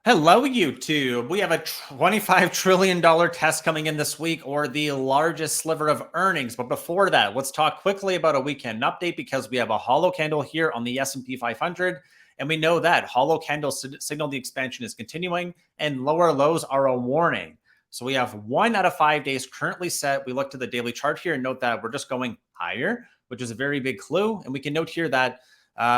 Hello, YouTube. We have a $25 trillion test coming in this week, or the largest sliver of earnings. But before that, let's talk quickly about a weekend update because we have a hollow candle here on the S&P 500. And we know that hollow candles signal the expansion is continuing and lower lows are a warning. So we have 1 out of 5 days currently set. We look to the daily chart here and note that we're just going higher, which is a very big clue. And we can note here that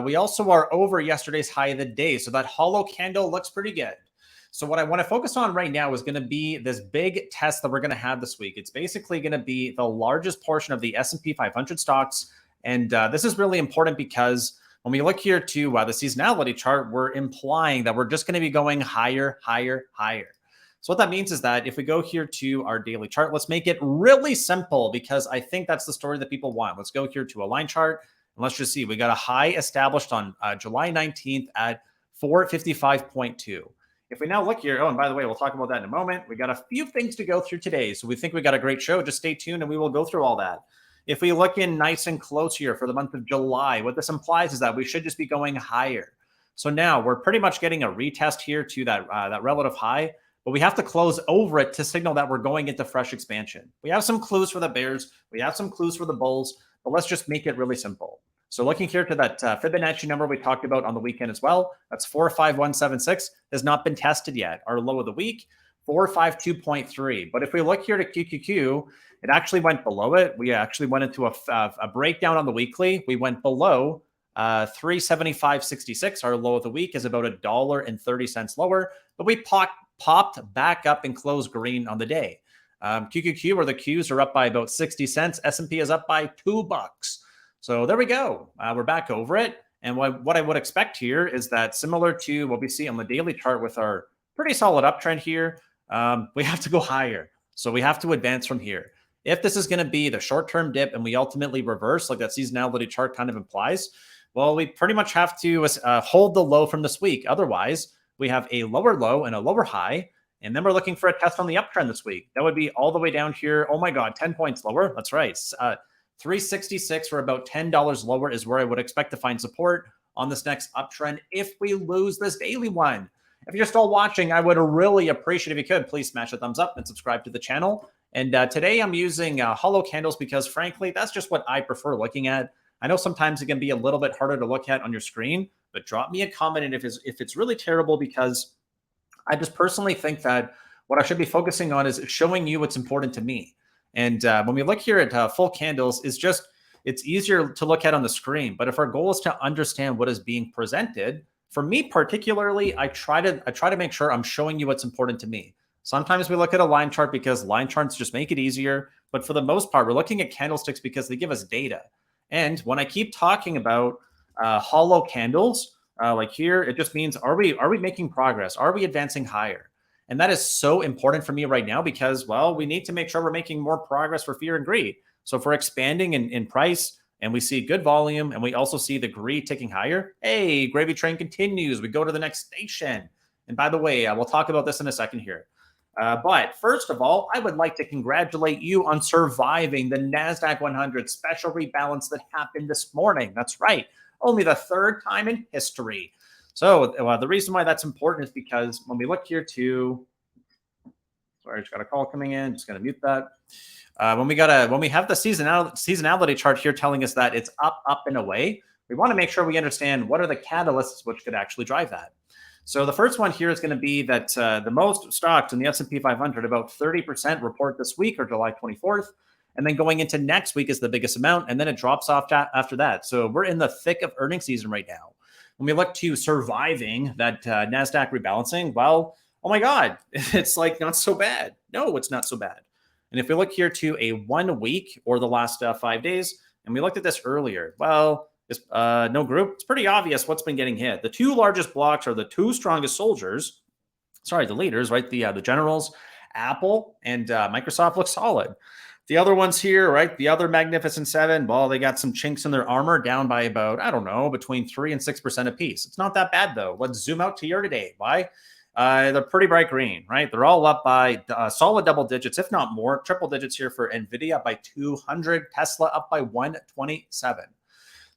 we also are over yesterday's high of the day. So that hollow candle looks pretty good. So what I want to focus on right now is going to be this big test that we're going to have this week. It's basically going to be the largest portion of the S&P 500 stocks. And this is really important because when we look here to the seasonality chart, we're implying that we're just going to be going higher, higher, higher. So what that means is that if we go here to our daily chart, let's make it really simple because I think that's the story that people want. Let's go here to a line chart. And let's just see, we got a high established on July 19th at 455.2. If we now look here, oh, and by the way, we'll talk about that in a moment. We got a few things to go through today. So we think we got a great show. Just stay tuned and we will go through all that. If we look in nice and close here for the month of July, what this implies is that we should just be going higher. So now we're pretty much getting a retest here to that relative high, but we have to close over it to signal that we're going into fresh expansion. We have some clues for the bears. We have some clues for the bulls, but let's just make it really simple. So looking here to that Fibonacci number we talked about on the weekend as well, that's 45176, has not been tested yet. Our low of the week, 452.3. But if we look here to QQQ, it actually went below it. We actually went into a breakdown on the weekly. We went below 375.66. Our low of the week is about $1.30 lower, but we popped back up and closed green on the day. QQQ, or the Qs, are up by about 60 cents. S&P is up by $2. So there we go. We're back over it. And what I would expect here is that similar to what we see on the daily chart with our pretty solid uptrend here, we have to go higher. So we have to advance from here. If this is going to be the short-term dip and we ultimately reverse, like that seasonality chart kind of implies, well, we pretty much have to hold the low from this week. Otherwise, we have a lower low and a lower high. And then we're looking for a test on the uptrend this week. That would be all the way down here. Oh my God, 10 points lower. That's right. 366 or about $10 lower is where I would expect to find support on this next uptrend if we lose this daily one. If you're still watching, I would really appreciate if you could please smash a thumbs up and subscribe to the channel. And today I'm using hollow candles because frankly, that's just what I prefer looking at. I know sometimes it can be a little bit harder to look at on your screen, but drop me a comment and if it's really terrible, because I just personally think that what I should be focusing on is showing you what's important to me. And when we look here at full candles, it's easier to look at on the screen. But if our goal is to understand what is being presented, for me particularly, I try to make sure I'm showing you what's important to me. Sometimes we look at a line chart because line charts just make it easier. But for the most part, we're looking at candlesticks because they give us data. And when I keep talking about hollow candles, like here, it just means are we making progress? Are we advancing higher? And that is so important for me right now because, well, we need to make sure we're making more progress for fear and greed. So if we're expanding in price and we see good volume and we also see the greed ticking higher, hey, gravy train continues. We go to the next station. And by the way, we'll talk about this in a second here. But first of all, I would like to congratulate you on surviving the Nasdaq 100 special rebalance that happened this morning. That's right. Only the third time in history. So the reason why that's important is because when we look here to, sorry, I just got a call coming in. Just going to mute that. When we have the seasonality chart here telling us that it's up, and away, we want to make sure we understand what are the catalysts which could actually drive that. So the first one here is going to be that the most stocks in the S&P 500, about 30%, report this week or July 24th. And then going into next week is the biggest amount. And then it drops off after that. So we're in the thick of earnings season right now. When we look to surviving that Nasdaq rebalancing, well, oh my God, it's like not so bad. No, it's not so bad. And if we look here to a 1 week or the last 5 days, and we looked at this earlier, well, this no group, it's pretty obvious what's been getting hit. The two largest blocks are the two strongest soldiers, the leaders, right? The generals, Apple and Microsoft look solid. The other ones here, right? The other Magnificent Seven, well, they got some chinks in their armor down by about, I don't know, between 3 and 6% apiece. It's not that bad, though. Let's zoom out to year to date. Why? They're pretty bright green, right? They're all up by solid double digits, if not more. Triple digits here for NVIDIA up by 200, Tesla up by 127.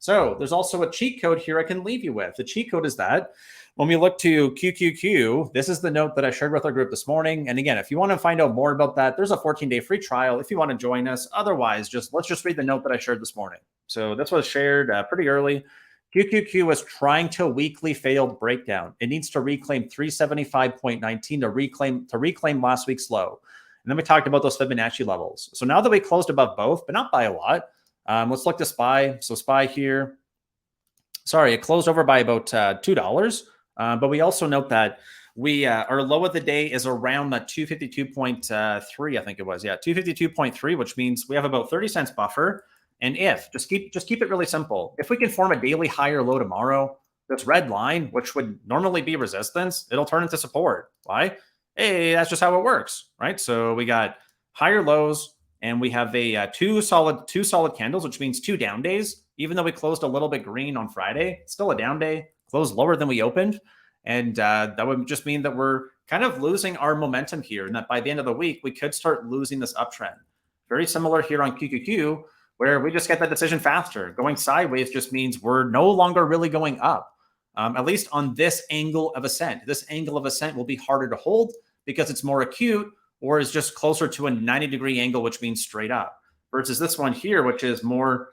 So there's also a cheat code here I can leave you with. The cheat code is that when we look to QQQ, this is the note that I shared with our group this morning. And again, if you want to find out more about that, there's a 14-day free trial if you want to join us. Otherwise, let's just read the note that I shared this morning. So this was shared pretty early. QQQ was trying to weekly failed breakdown. It needs to reclaim 375.19 to reclaim last week's low. And then we talked about those Fibonacci levels. So now that we closed above both, but not by a lot, let's look to SPY. So SPY here, sorry, it closed over by about $2. But we also note that our low of the day is around that 252.3, I think it was. Yeah, 252.3, which means we have about 30 cents buffer. And just keep it really simple. If we can form a daily higher low tomorrow, this red line, which would normally be resistance, it'll turn into support. Why? Hey, that's just how it works, right? So we got higher lows, and we have a two solid candles, which means 2 down days. Even though we closed a little bit green on Friday, it's still a down day, closed lower than we opened. And that would just mean that we're kind of losing our momentum here, and that by the end of the week, we could start losing this uptrend. Very similar here on QQQ, where we just get that decision faster. Going sideways just means we're no longer really going up, at least on this angle of ascent. This angle of ascent will be harder to hold because it's more acute, or is just closer to a 90-degree angle, which means straight up, versus this one here, which is more,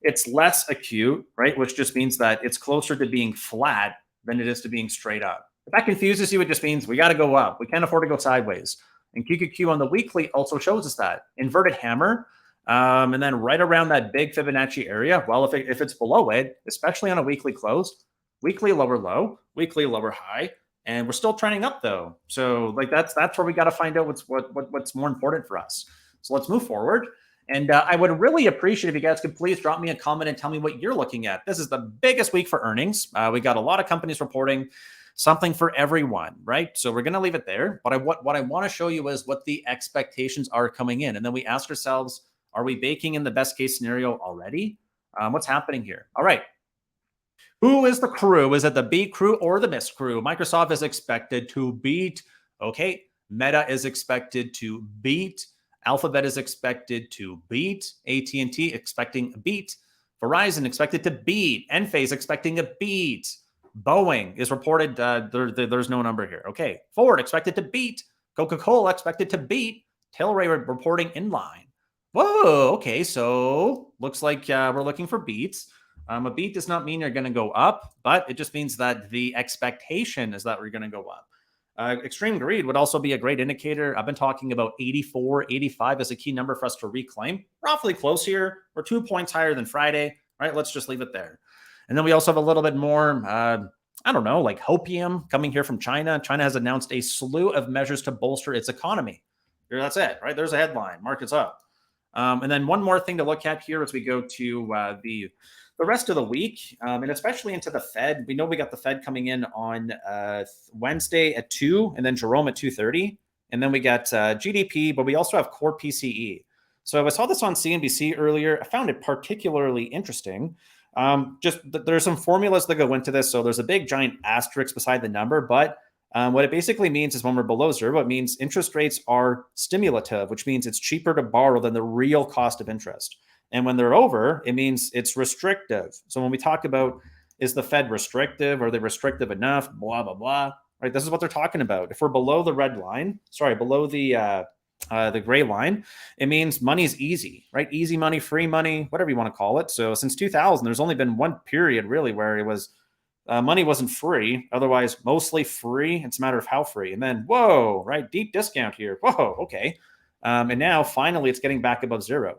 it's less acute, right? Which just means that it's closer to being flat than it is to being straight up. If that confuses you, it just means we got to go up. We can't afford to go sideways. And QQQ on the weekly also shows us that. Inverted hammer, and then right around that big Fibonacci area, well, if it's below it, especially on a weekly close, weekly lower low, weekly lower high, and we're still trending up though. So like that's where we got to find out what's more important for us. So let's move forward. And I would really appreciate if you guys could please drop me a comment and tell me what you're looking at. This is the biggest week for earnings. We got a lot of companies reporting, something for everyone, right? So we're going to leave it there. But what I want to show you is what the expectations are coming in. And then we ask ourselves, are we baking in the best case scenario already? What's happening here? All right. Who is the crew? Is it the beat crew or the miss crew? Microsoft is expected to beat. Okay. Meta is expected to beat. Alphabet is expected to beat. AT&T expecting a beat. Verizon expected to beat. Enphase expecting a beat. Boeing is reported. There's no number here. Okay. Ford expected to beat. Coca-Cola expected to beat. Tilray reporting in line. Whoa, okay, so looks like we're looking for beats. A beat does not mean you're going to go up, but it just means that the expectation is that we're going to go up. Extreme greed would also be a great indicator. I've been talking about 84, 85 as a key number for us to reclaim. Roughly close here. We're 2 points higher than Friday, right? Let's just leave it there. And then we also have a little bit more, I don't know, like hopium coming here from China. China has announced a slew of measures to bolster its economy. Here, that's it, right? There's a headline. Market's up. And then one more thing to look at here as we go to the rest of the week, and especially into the Fed. We know we got the Fed coming in on Wednesday at 2, and then Jerome at 2:30. And then we got GDP, but we also have core PCE. So I saw this on CNBC earlier. I found it particularly interesting. There's some formulas that go into this. So there's a big giant asterisk beside the number, but what it basically means is when we're below zero, it means interest rates are stimulative, which means it's cheaper to borrow than the real cost of interest. And when they're over, it means it's restrictive. So when we talk about, is the Fed restrictive? Are they restrictive enough? Blah, blah, blah. Right? This is what they're talking about. If we're below the red line, below the gray line, it means money's easy, right? Easy money, free money, whatever you want to call it. So since 2000, there's only been one period really where it was money wasn't free. Otherwise, mostly free. It's a matter of how free. And then, whoa, right? Deep discount here. Whoa, okay. And now finally it's getting back above zero.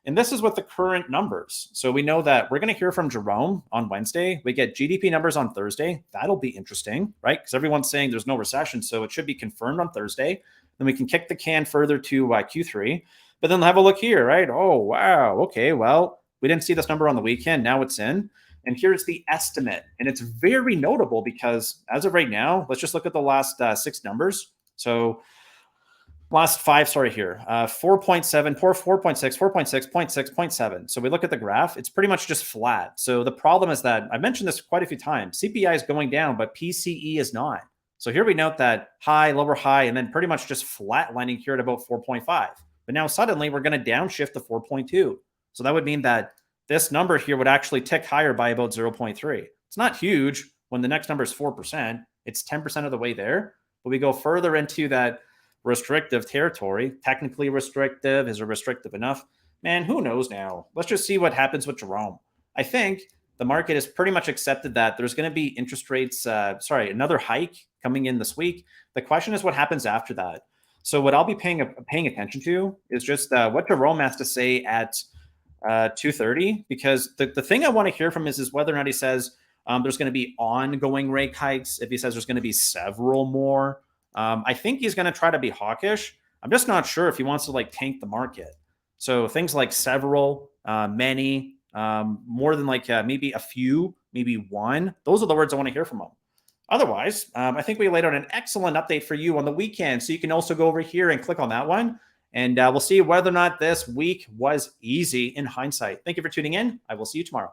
And this is with the current numbers. So we know that we're going to hear from Jerome on Wednesday. We get GDP numbers on Thursday. That'll be interesting, right? Because everyone's saying there's no recession. So it should be confirmed on Thursday. Then we can kick the can further to Q3. But then have a look here, right? Oh, wow. Okay, well, we didn't see this number on the weekend. Now it's in. And here's the estimate. And it's very notable because as of right now, let's just look at the last 6 numbers. So last 5, 4.7, 4.6, 4.6, 0.6, 0.7. So we look at the graph, it's pretty much just flat. So the problem is that I mentioned this quite a few times. CPI is going down, but PCE is not. So here we note that high, lower high, and then pretty much just flat lining here at about 4.5. But now suddenly we're going to downshift to 4.2. So that would mean that this number here would actually tick higher by about 0.3. It's not huge when the next number is 4%. It's 10% of the way there. But we go further into that restrictive territory. Technically restrictive. Is it restrictive enough? Man, who knows now? Let's just see what happens with Jerome. I think the market has pretty much accepted that there's going to be interest rates, another hike coming in this week. The question is what happens after that. So what I'll be paying attention to is just what Jerome has to say at 2:30, because the thing I want to hear from is whether or not he says there's going to be ongoing rate hikes. If he says there's going to be several more, I think he's going to try to be hawkish. I'm just not sure if he wants to like tank the market. So things like several, many, more than like maybe a few, maybe one. Those are the words I want to hear from him. Otherwise, I think we laid out an excellent update for you on the weekend. So you can also go over here and click on that one. And we'll see whether or not this week was easy in hindsight. Thank you for tuning in. I will see you tomorrow.